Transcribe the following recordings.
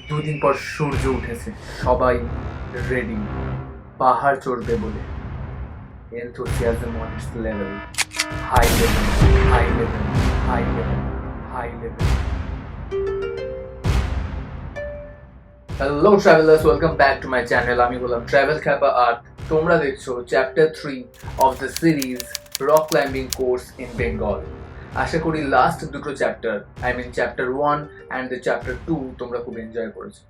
দুদিন পর সূর্য উঠেছে, সবাই রেডি পাহাড় চড়বে বলে। enthusiasm on its level, high level, high level, high level, high level. Hello travelers, welcome back to my channel. আমি হলাম ট্রাভেল খ্যাপা আর তোমরা দেখছো chapter 3 of the series rock climbing course in Bengal. আশা করি লাস্ট দুটো chapter, I mean chapter 1 and the chapter 2 তোমরা খুব এনজয় করেছো।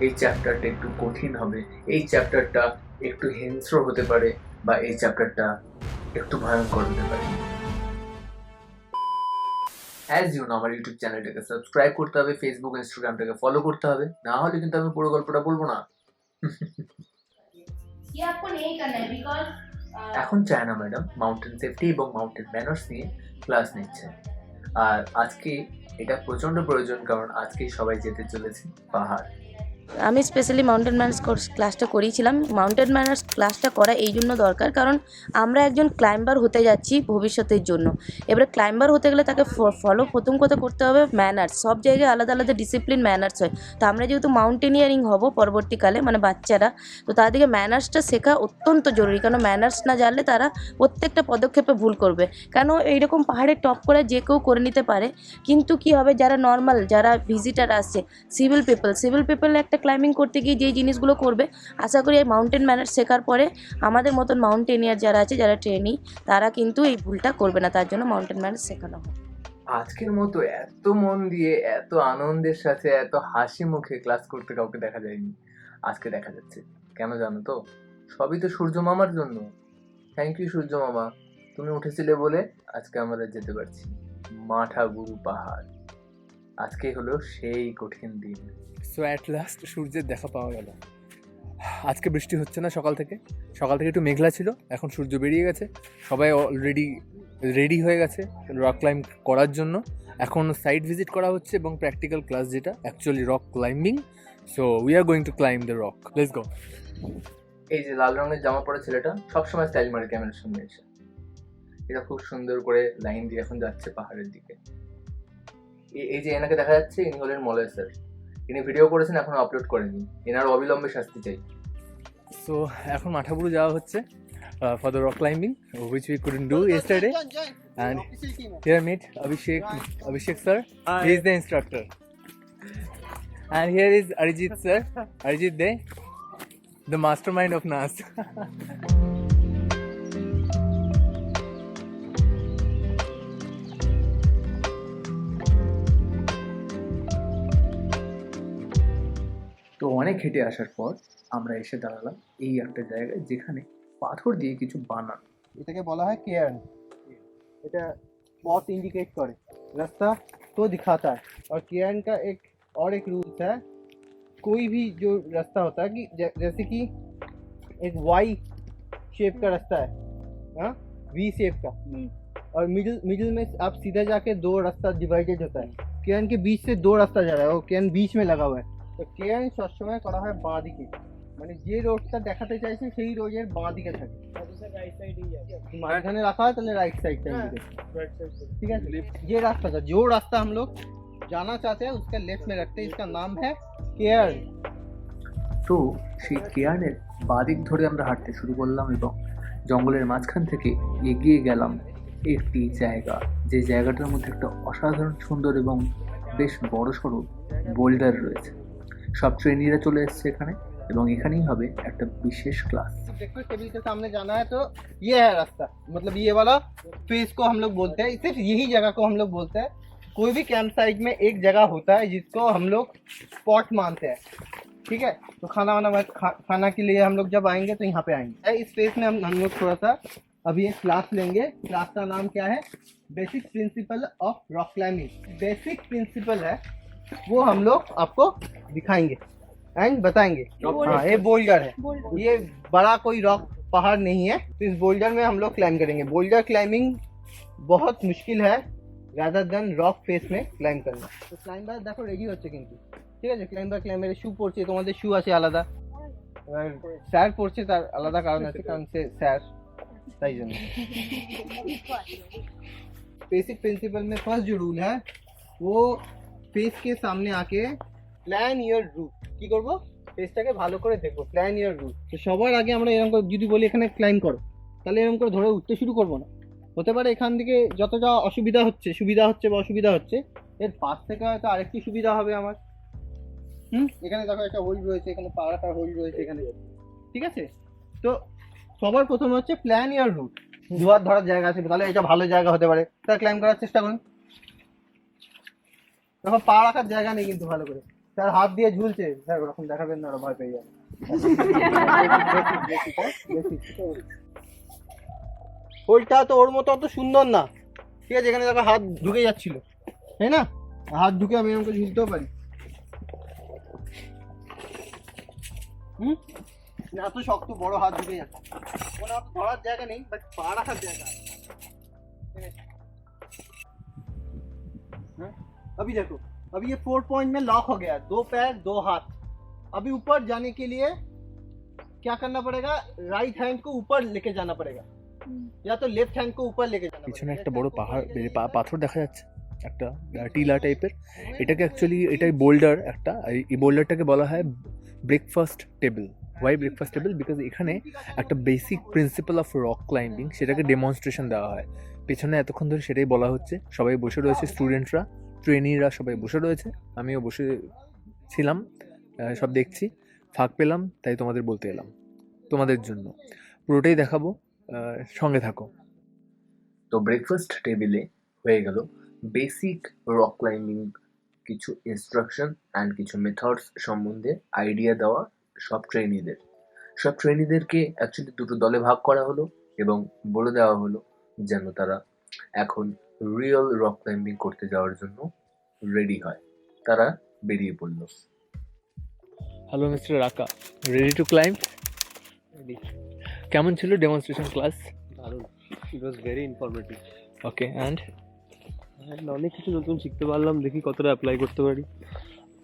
এই চ্যাপ্টারটা একটু কঠিন হবে, এই চ্যাপ্টারটা একটু হিংস্র হতে পারে, বা এই চ্যাপ্টারটা একটু ভয়ঙ্কর হতে পারে। অ্যাজ ইউ নো, আমার ইউটিউব চ্যানেলটাকে সাবস্ক্রাইব করতে হবে, ফেসবুক ইনস্টাগ্রামটাকে ফলো করতে হবে, না হলে কিন্তু আমি পুরো গল্পটা বলবো না। এখন চায়না ম্যাডাম মাউন্টেন সেফটি এবং মাউন্টেন ম্যানার্স নিয়ে ক্লাস নিচ্ছে, আর আজকে এটা প্রচন্ড প্রয়োজন, কারণ আজকেই সবাই যেতে চলেছে পাহাড়। আমি স্পেশালি মাউন্টেন ম্যানার্স ক্লাসটা করিয়েছিলাম। মাউন্টেন ম্যানার্স ক্লাসটা করা এই জন্য দরকার, কারণ আমরা একজন ক্লাইম্বার হতে যাচ্ছি ভবিষ্যতের জন্য। এবারে ক্লাইম্বার হতে গেলে তাকে ফলো প্রথম কথা করতে হবে ম্যানার্স। সব জায়গায় আলাদা আলাদা ডিসিপ্লিন ম্যানার্স হয়। তো আমরা যেহেতু মাউন্টেনিয়ারিং হব পরবর্তীকালে, মানে বাচ্চারা, তো তাদেরকে ম্যানার্সটা শেখা অত্যন্ত জরুরি, কারণ ম্যানার্স না জানলে তারা প্রত্যেকটা পদক্ষেপে ভুল করবে। কেন এইরকম পাহাড়ে টপ করে যে কেউ করে নিতে পারে, কিন্তু কি হবে যারা নর্মাল, যারা ভিজিটার আসছে, সিভিল পিপল একটা ক্লাইম্বিং করতে গিয়ে যেই জিনিসগুলো করবে, আশা করি এই মাউন্টেন ম্যানার্স শেখার পরে আমাদের মতন মাউন্টেনিয়ার যারা আছে, যারা ট্রেনি, তারা কিন্তু এই ভুলটা করবে না। তার জন্য মাউন্টেন ম্যানার্স শেখানো হয়। আজকের মতো এত মন দিয়ে, এত আনন্দের সাথে, এত হাসি মুখে ক্লাস করতে কাউকে দেখা যায়নি। আজকে দেখা যাচ্ছে, কেন জানো তো? সবই তো সূর্য মামার জন্য। থ্যাংক ইউ সূর্য মামা, তুমি উঠেছিলে বলে আজকে আমরা যেতে পারছি মাঠাগুরু পাহাড়। আজকে হলো সেই কঠিন দিন। সো অ্যাট লাস্ট সূর্যের দেখা পাওয়া গেল। আজকে বৃষ্টি হচ্ছে না, সকাল থেকে একটু মেঘলা ছিল, এখন সূর্য বেরিয়ে গেছে। সবাই অলরেডি রেডি হয়ে গেছে রক ক্লাইম্ব করার জন্য। এখন সাইট ভিজিট করা হচ্ছে এবং প্র্যাকটিক্যাল ক্লাস, যেটা actually rock climbing. So we are going to climb the rock, let's go. এই যে লাল রঙের জামা পরা ছেলেটা সবসময় স্টাইল মারে ক্যামেরার সামনে এসে। এটা খুব সুন্দর করে লাইন দিয়ে এখন যাচ্ছে পাহাড়ের দিকে। এই যে এনাকে দেখা যাচ্ছে, ইনি হলেন মলয় স্যার। ইনি ভিডিও করেছেন, এখনো আপলোড করেনি। এনার অবিলম্বে শাস্তি চাই। সো এখন মাঠাগুরু যাওয়া হচ্ছে for the rock climbing, which we couldn't do yesterday. And here meet Abhishek sir. He is the instructor. And here is Arijit sir, Arijit Dey, the mastermind of NAS. তো অনেক হেঁটে আসার পর আমরা এসে দাঁড়ালাম এই একটা জায়গায়, যেখানে পাথর দিয়ে কিছু বানানো। এটাকে বলা হয় কেয়ার্ন। এটা पॉथ इंडिकेट करे, रास्ता तो दिखाता है। और केयर्न का एक रूल्स है, कोई भी जो रास्ता होता है कि जैसे कि एक वाई शेप का रास्ता है, हाँ, वी शेप का, और मिडिल में आप सीधा जाके दो रास्ता डिवाइडेड होता है। केयर्न के बीच से दो रास्ता जा रहा है, वो केयर्न बीच में लगा हुआ है। তো কেয়ার্ন সবসময় করা হয় বাঁ দিকে, মানে যে রোডটা দেখাতে চাইছে সেই রোডের বাঁ দিকে থাকে। माঝখানে रखा है तो राइट साइड चाहिए, ठीक है। ये रास्ता था, जो रास्ता हम लोग जाना चाहते हैं उसका लेफ्ट में रखते हैं। इसका नाम है केयर्न। তো সেই কেয়ার্নের বাদিক ধরে আমরা হাঁটতে শুরু করলাম এবং জঙ্গলের মাঝখান থেকে এগিয়ে গেলাম একটি জায়গা, যে জায়গাটার মধ্যে একটা অসাধারণ সুন্দর এবং বেশ বড় সড়ো বোল্ডার রয়েছে। সব ট্রেনিরা চলে এসছে এখানে, এবং এখানেই হবে একটা বিশেষ ক্লাস। देखो टेबल के सामने जाना है तो ये है रास्ता, मतलब ये वाला फेस को हम लोग बोलते हैं, सिर्फ यही जगह को हम लोग बोलते हैं। कोई भी कैंप साइट में एक जगह होता है जिसको हम लोग स्पॉट मानते हैं, ठीक है। तो खाना के लिए हम लोग जब आएंगे तो यहाँ पे आएंगे। इस फेस में हम लोग थोड़ा सा अभी एक क्लास लेंगे। क्लास का नाम क्या है? Basic principle of rock climbing. Basic principle है, वो हम लोग आपको दिखाएंगे एंड बताएंगे। हाँ, ये बोल्डर है, ये बड़ा कोई रॉक पहाड़ नहीं है। तो इस बोल्डर में हम लोग क्लाइंब करेंगे। बोल्डर क्लाइंबिंग बहुत मुश्किल है रादर देन रॉक फेस में क्लाइंब करना। तो क्लाइंबार देखो रेडी হচ্ছে কিন্তু, ঠিক আছে। ক্লাইম্বারের শু পরছে, তোমাদের শু আছে আলাদা, আর স্যার পরছে তার আলাদা কারণ আছে, কারণ সে স্যার, তাই জন্য। बेसिक प्रिंसिपल में फर्स्ट जो रूल है वो फेस के सामने आके প্ল্যান ইওর রুট কি করব ফেসটাকে ভালো করে দেখবো প্ল্যান ইওর রুট তো সবার আগে আমরা এরকম করে যদি বলি এখানে ক্লাইম্ব করো তাহলে এরকম করে ধরে উঠতে শুরু করবো না হতে পারে এখান থেকে যতটা অসুবিধা হচ্ছে সুবিধা হচ্ছে বা অসুবিধা হচ্ছে এর পাশ থেকে হয়তো আরেকটি সুবিধা হবে আমার এখানে দেখো একটা হোল্ড রয়েছে এখানে পাড়াটার হোল্ড রয়েছে এখানে ঠিক আছে তো সবার প্রথমে হচ্ছে প্ল্যান ইওর রুট দুয়ার ধরার জায়গা আছে তাহলে এটা ভালো জায়গা হতে পারে তাহলে ক্লাইম্ব করার চেষ্টা করুন দেখো পা রাখার জায়গা নেই কিন্তু ভালো করে তার হাত দিয়ে ঝুলছে স্যার ওরকম দেখাবেন না ওরা ভয় পেয়ে যাবে হোলটা তো ওর মতো অত সুন্দর না ঠিক আছে এখানে দেখো হাত ঢুকে যাচ্ছিল তাই না হাত ঢুকে আমি এরকম করে ঝুলতেও পারি না তো শক্ত বড় হাত ঢুকে যাচ্ছে কোনো অত ধরার জায়গা নেই বাট পা রাখার জায়গা আছে अभी देखो अभी ये 4 पॉइंट में लॉक हो गया 2 पैर 2 हाथ अभी ऊपर जाने के लिए क्या करना पड़ेगा राइट हैंड को ऊपर लेके जाना पड़ेगा या तो लेफ्ट हैंड को ऊपर लेके जाना পিছনে একটা বড় পাহাড় পাথর দেখা যাচ্ছে একটা টিলা টাইপের এটাকে অ্যাকচুয়ালি এটাই বোল্ডার একটা এই বোল্ডারটাকে বলা হয় breakfast table why breakfast table because এখানে একটা basic principle of rock climbing সেটাকে ডেমনস্ট্রেশন দেওয়া হয় পেছনে এতক্ষণ ধরে সেটাই বলা হচ্ছে সবাই বসে রয়েছে স্টুডেন্টরা ট্রেনিরা সবাই বসে রয়েছে আমিও বসে ছিলাম সব দেখছি ফাঁক পেলাম তাই তোমাদের বলতে এলাম তোমাদের জন্য পুরোটাই দেখাবো সঙ্গে থাকো তো ব্রেকফাস্ট টেবিলে হয়ে গেল বেসিক রক ক্লাইম্বিং কিছু ইনস্ট্রাকশন অ্যান্ড কিছু মেথডস সম্বন্ধে আইডিয়া দেওয়া সব ট্রেনিদেরকে অ্যাকচুয়ালি দুটো দলে ভাগ করা হলো এবং বলে দেওয়া হলো যেন তারা এখন রিয়েল রক ক্লাইম্বিং করতে যাওয়ার জন্য রেডি হয় তারা বেরিয়ে পড়ল hello mister Raka ready to climb কেমন ছিল ডেমনস্ট্রেশন ক্লাস দারুণ it was very informative okay and অনেক কিছু নতুন শিখতে পারলাম দেখি কতটা অ্যাপ্লাই করতে পারি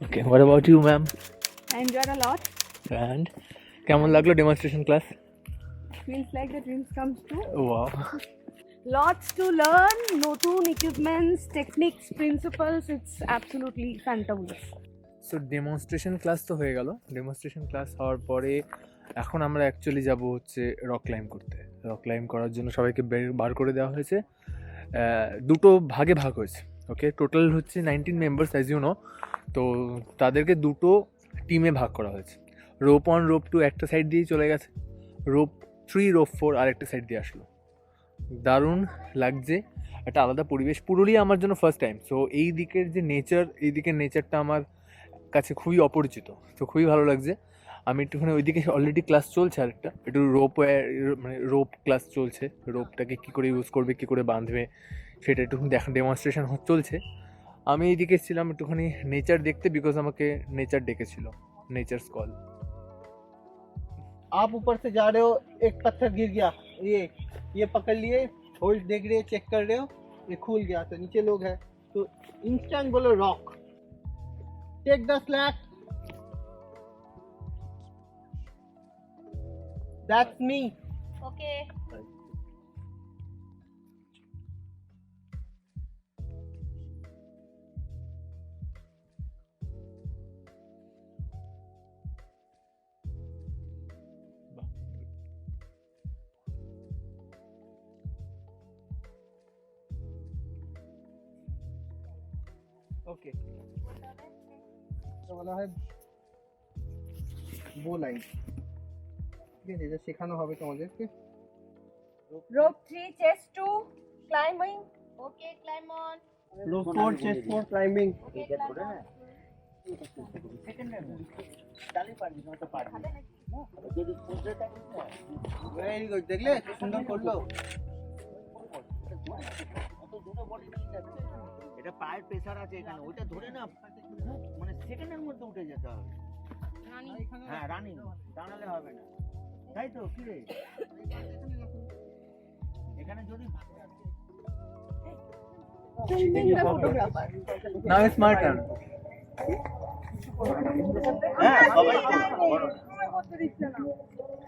okay what about you ma'am I enjoyed a lot. And কেমন লাগলো demonstration class Feels like the dreams comes true. Wow Lots to learn, নতুন equipments, techniques, principles. It's absolutely fantabulous. So demonstration class তো হয়ে গেল demonstration class হওয়ার পরে এখন আমরা অ্যাকচুয়ালি যাব হচ্ছে রক ক্লাইম্ব করতে রক ক্লাইম্ব করার জন্য সবাইকে বার করে দেওয়া হয়েছে দুটো ভাগে ভাগ হয়েছে ওকে টোটাল হচ্ছে 19 মেম্বার্স অ্যাজ ইউ নো তো তাদেরকে দুটো টিমে ভাগ করা হয়েছে রোপ 1 রোপ 2 একটা সাইড দিয়ে চলে গেছে রোপ 3 রোপ 4 আরেকটা সাইড দিয়ে আসলো দারুণ লাগছে একটা আলাদা পরিবেশ পুরুলিয়া আমার জন্য ফার্স্ট টাইম সো এই দিকের যে এই দিকের নেচারটা আমার কাছে খুবই অপরিচিত তো খুবই ভালো লাগছে আমি একটুখানি ওইদিকে অলরেডি ক্লাস চলছে আরেকটা একটু মানে রোপ ক্লাস চলছে রোপটাকে কী করে ইউজ করবে কী করে বাঁধবে সেটা একটুখানি ডেমনস্ট্রেশন চলছে আমি এইদিকে এসেছিলাম একটুখানি নেচার দেখতে বিকজ আমাকে নেচার ডেকেছিল নেচার কল आप ऊपर से जा रहे हो एक पत्थर गिर गया ये पकड़ लिए होल्ड देख रहे चेक कर रहे हो ये खुल गया तो नीचे लोग हैं तो इंस्टेंट बोलो rock take the slack that's me Okay. Okay तो वाला है वो लाइन ठीक है যেটা শেখানো হবে তোমাদেরকে Rope 3, chest 2, climbing. Okay, climb on. rope 4 chest 4 climbing Okay, climb on. Very good দেখলে কি সুন্দর করলো এটা পায়ের প্রেসার আছে এখানে ওটা ধরে না মানে সেকেন্ডের মধ্যে উঠে যেতে হবে হ্যাঁ রানিং দাঁড়ালে হবে না তাই তো কি রে এখানে যদি Filming the photographer. Now it's my turn হ্যাঁ সবাই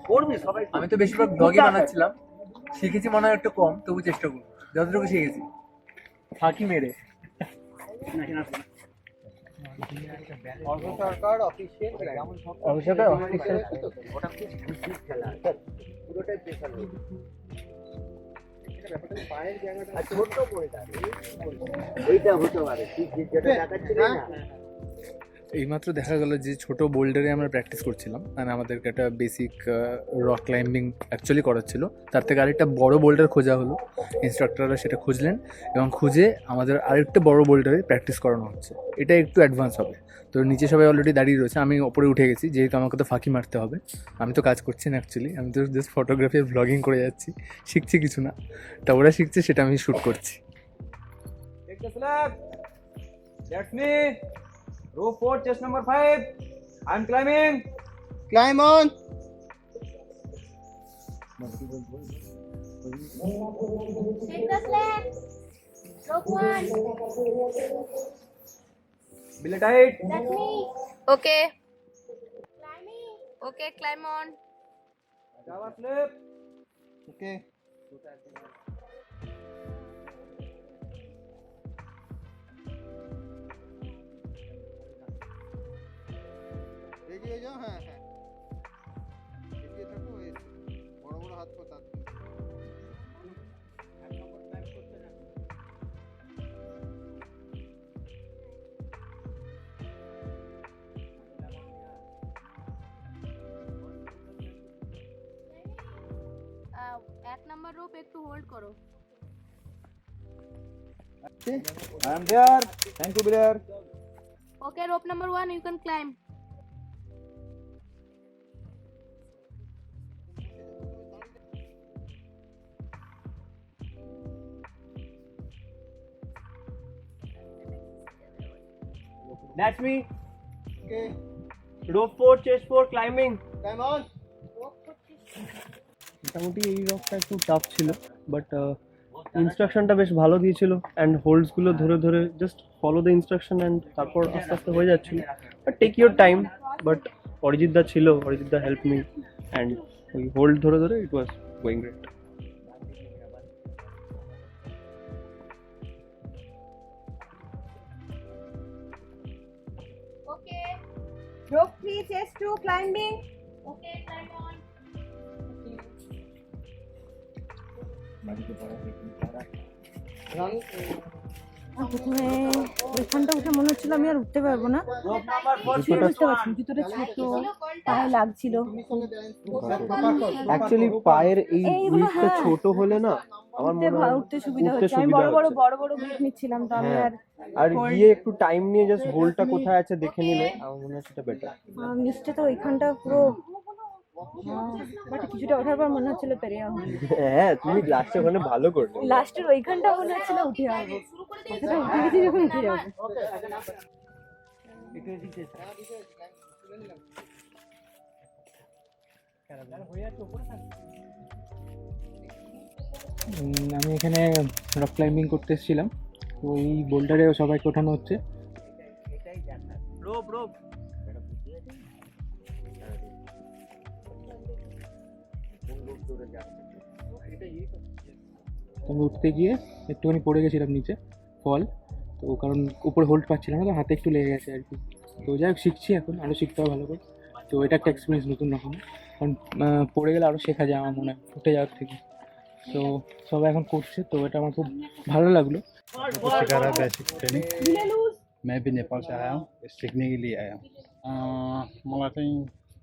করবি সবাই আমি তো বেশিরভাগ ব্লগই বানাচ্ছিলাম শিখেছি মনে হয় একটু কম তবু চেষ্টা করব যতটুকু শিখেছি ফাঁকি মেরে অর্ঘ সরকার অফিসিয়াল ওটা খুব খুশির খেলা পুরোটাই প্রেশার হবে আর ছোট্ট বোল্ডার এইটা হতে পারে ঠিক যেটা দেখাচ্ছিলি না এইমাত্র দেখা গেল যে ছোট বোল্ডারে আমরা প্র্যাকটিস করছিলাম মানে আমাদেরকে একটা বেসিক রক ক্লাইম্বিং অ্যাকচুয়ালি করাচ্ছিল তার থেকে আরেকটা বড় বোল্ডার খোঁজা হলো ইনস্ট্রাক্টররা সেটা খুঁজলেন এবং খুঁজে আমাদের আরেকটা বড় বোল্ডারে প্র্যাকটিস করানো হচ্ছে এটা একটু অ্যাডভান্স হবে তো নিচে সবাই অলরেডি দাঁড়িয়ে রয়েছে আমি ওপরে উঠে গেছি যেহেতু আমাকে তো ফাঁকি মারতে হবে আমি তো কাজ করছি না অ্যাকচুয়ালি আমি তো জাস্ট ফটোগ্রাফি আর ব্লগিং করে যাচ্ছি শিখছি কিছু না তা ওরা শিখছে সেটা আমি শ্যুট করছি Take the slab. That's me. Rope 4, chest number 5. I'm climbing. Climb on Take the slab. Rope 1. Belay tight. That's me. Okay Climbing. Okay claim on Java slip. ওকে এগিয়ে যাও হ্যাঁ হ্যাঁ এগিয়ে থাকো এই বড় বড় হাত পাতা এক নাম্বার রোপ একটু হোল্ড করো I am there. Thank you, Blair. Okay rope number 1 you can climb That's me. Okay Rope 4, chest 4, climbing. Climb on মোটামুটি এই রকটা একটু টাফ ছিল বাট ইনস্ট্রাকশনটা বেশ ভালো দিয়েছিল অ্যান্ড হোল্ডসগুলো ধরে ধরে just follow the instruction and তারপর আস্তে আস্তে হয়ে যাচ্ছিল but take your time but Arijit da ছিল Arijit da help me and ওই হোল্ড ধরে ধরে it was going great Okay. Rope 3, chest 2, climbing. Okay, climb on. প্রথমে ওইখানটা উঠে মনে হচ্ছিল আমি আর উঠতে পারবো না কিছুই বুঝতে পারছি না, জুতোটা ছোট পায়ে লাগছিল। অ্যাকচুয়ালি পায়ের এই এইগুলো উইথটা হ্যাঁ। ছোট হলে না আমার উঠতে মনে হয় উঠতে সুবিধা উঠতে হচ্ছে। আমি সুবিধা বড় হচ্ছে। বড় গ্রিপ নিচ্ছিলাম তো আমি হ্যাঁ। আর আর hold- গিয়ে একটু টাইম নিয়ে জাস্ট হোল্ডটা কোথায় আছে দেখে নিলে আমার মনে হয় সেটা বেটার নিচটা তো ওইখানটা পুরো বাট কিছুটা ওঠার পর মনে হচ্ছিল পেরে যাবো। হ্যাঁ তুমি লাস্টে ওখানে ভালো করলে লাস্টের ওইখানটা মনে হচ্ছিল উঠে যাবো, মাথাটা উঠে গেছি যখন উঠে যাবো। আমি এখানে রক ক্লাইম্বিং করতে এসেছিলাম তো এই বোল্ডারে সবাইকে ওঠানো হচ্ছে রোপ রোপ তো আমি উঠতে গিয়ে একটুখানি পড়ে গেছিলাম নিচে ফল তো কারণ উপরে হোল্ড পাচ্ছিলাম না তো হাতে একটু লেগে গেছে আর কি তো যাই হোক শিখছি এখন আরও শিখতে হবে ভালো করে তো এটা একটা এক্সপিরিয়েন্স নতুন রকম কারণ পড়ে গেলে আরও শেখা যায় আমার মনে হয় উঠে যাওয়ার থেকে তো সবাই এখন করছে তো এটা আমার খুব ভালো লাগলো सिखा रहा है बेसिक ट्रेनिंग मैं भी नेपाल से आया हूँ सीखने के लिए आया हूँ मलाई चाहिँ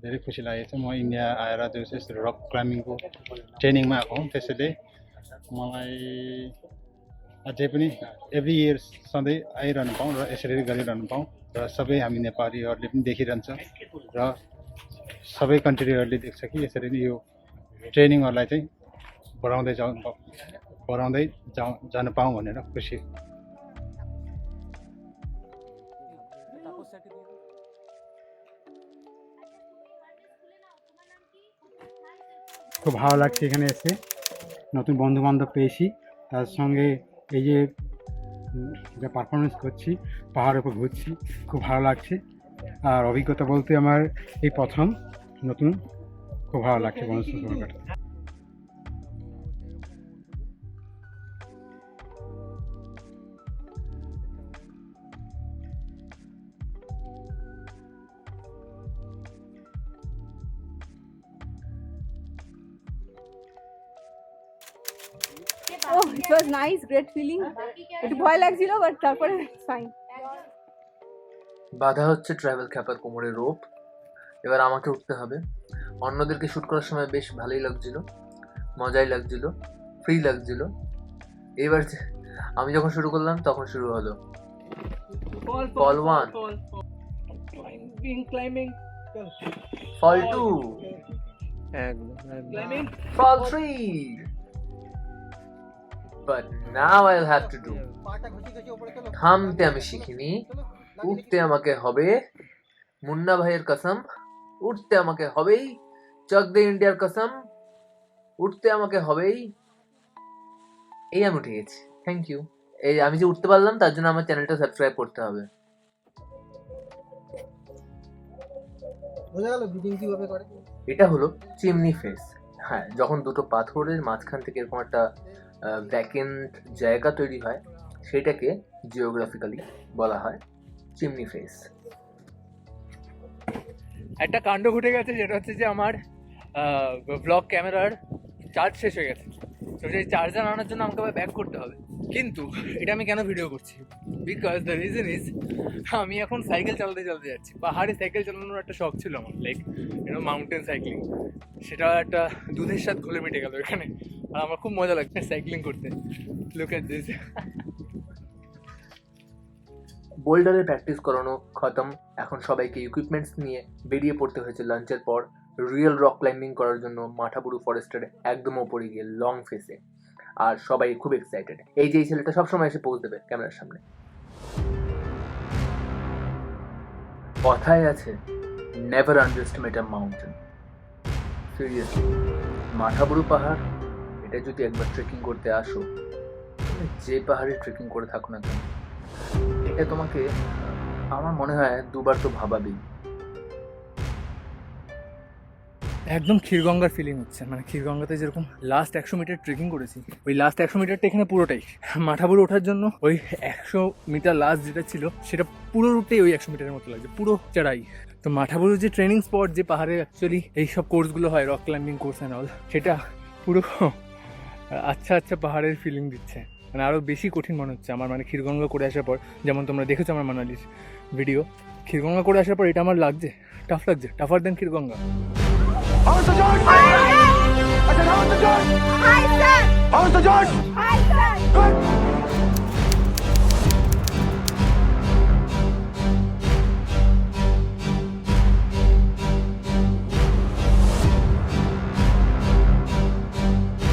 धेरै खुसी लागेको छ म इन्डिया आएर जो चाहिँ रक क्लाइम्बिङको ट्रेनिङमा आएको हुँ त्यसैले मलाई अझै पनि एभ्री इयर सधैँ आइरहनु पाऊँ र यसरी गरिरहनु पाऊँ र सबै हामी नेपालीहरूले पनि देखिरहन्छ र सबै कन्ट्रीहरूले देख्छ कि यसरी नै यो ट्रेनिङहरूलाई चाहिँ बढाउँदै जान पाऊँ भनेर खुसी খুব ভালো লাগছে এখানে এসে নতুন বন্ধু বান্ধব পেয়েছি তার সঙ্গে এই যে যা পারফরমেন্স করছি পাহাড়ের উপর ঘুরছি খুব ভালো লাগছে আর অভিজ্ঞতা বলতে আমার এই প্রথম নতুন খুব ভালো লাগছে বন্ধুর সঙ্গে কাটাতে Oh, it was nice, great feeling. একটু ভয় লাগছিল বাট তারপরে ফাইন। বাধা হচ্ছে ট্রাভেল খ্যাপার কোমরে রোপ। এবার আমাকে উঠতে হবে। অন্যদেরকে শ্যুট করার সময় বেশ ভালোই লাগছিল, মজাই লাগছিল, ফ্রি লাগছিল। এবার আমি যখন শুরু করলাম তখন শুরু হলো ফল 1, ফল 2, ফল 3, but now I'll have to do থামতে আমি শিখিনি, উঠতে আমাকে হবে। মুন্না ভাইয়ের কসম, উঠতে আমাকে হবেই। চক দে ইন্ডিয়ার কসম, উঠতে আমাকে হবেই। এই আমি উঠে গেছি, থ্যাংক ইউ। এই আমি যে উঠতে পারলাম তার জন্য আমার চ্যানেলটা সাবস্ক্রাইব করতে হবে। বোঝা গেল ব্রিডিং কিভাবে করে। এটা হলো চিমনি ফেস। হ্যাঁ, যখন দুটো পাথরের মাঝখান থেকে এরকম একটা ভ্যাকেন্ট জায়গা তৈরি হয় সেটাকে জিওগ্রাফিক্যালি বলা হয় চিমনি ফেস। একটা কাণ্ড ঘটে গেছে, যেটা হচ্ছে যে আমার ব্লগ ক্যামেরার চার্জ শেষ হয়ে গেছে। তো সেই চার্জার আনার জন্য আমাকে আবার ব্যাক করতে হবে। কিন্তু এটা আমি কেন ভিডিও করছি, বিকজ দ্য রিজন ইজ আমি এখন সাইকেল চালাতে যাচ্ছি। পাহাড়ে সাইকেল চালানোর একটা শখ ছিল আমার, লাইক মাউন্টেন সাইক্লিং। সেটা একটা দুধের স্বাদ ঘোলে মিটে গেল এখানে। আর আমার খুব মজা লাগছে সাইক্লিং করতে। Look at this. বোল্ডারে প্র্যাকটিস করানো খতম। এখন সবাইকে ইকুইপমেন্টস নিয়ে বেরিয়ে পড়তে হয়েছে লাঞ্চের পর রিয়েল রক ক্লাইম্বিং করার জন্য মাঠাবুরু ফরেস্টের একদম ওপরে গিয়ে লং ফেসে। আর সবাই খুব এক্সাইটেড। এই যে এই ছেলেটা সবসময় এসে পোজ দেবে ক্যামেরার সামনে। কথায় আছে নেভার আন্ডারএস্টিমেট আ মাউন্টেন। সিরিয়াসলি, মাঠাবুরু পাহাড় এটা যদি একবার ট্রেকিং করতে আসো, যে পাহাড়ে ট্রেকিং করে থাকো না কেন, এটা তোমাকে আমার মনে হয় দুবার তো ভাবাবেই। একদম ক্ষীরগঙ্গার ফিলিং হচ্ছে। মানে ক্ষীরগঙ্গাতে যেরকম লাস্ট 100 মিটার ট্রেকিং করেছি, ওই লাস্ট 100 মিটারটা এখানে পুরোটাই। মাঠাবুরু ওঠার জন্য ওই 100 মিটার লাস্ট যেটা ছিল সেটা পুরো রুটেই ওই 100 মিটারের মতো লাগছে, পুরো চড়াই। তো মাঠাবুরু যে ট্রেনিং স্পট, যে পাহাড়ে অ্যাকচুয়ালি এইসব কোর্সগুলো হয়, rock climbing course and all, সেটা পুরো আচ্ছা আচ্ছা পাহাড়ের ফিলিং দিচ্ছে। মানে আরও বেশি কঠিন মনে হচ্ছে আমার। মানে ক্ষীরগঙ্গা করে আসার পর, যেমন তোমরা দেখেছো আমার মানালির ভিডিও, ক্ষীরগঙ্গা করে আসার পর এটা আমার লাগছে টাফ লাগছে, টাফার দেন Kheerganga. Hi, sir. Hi, sir.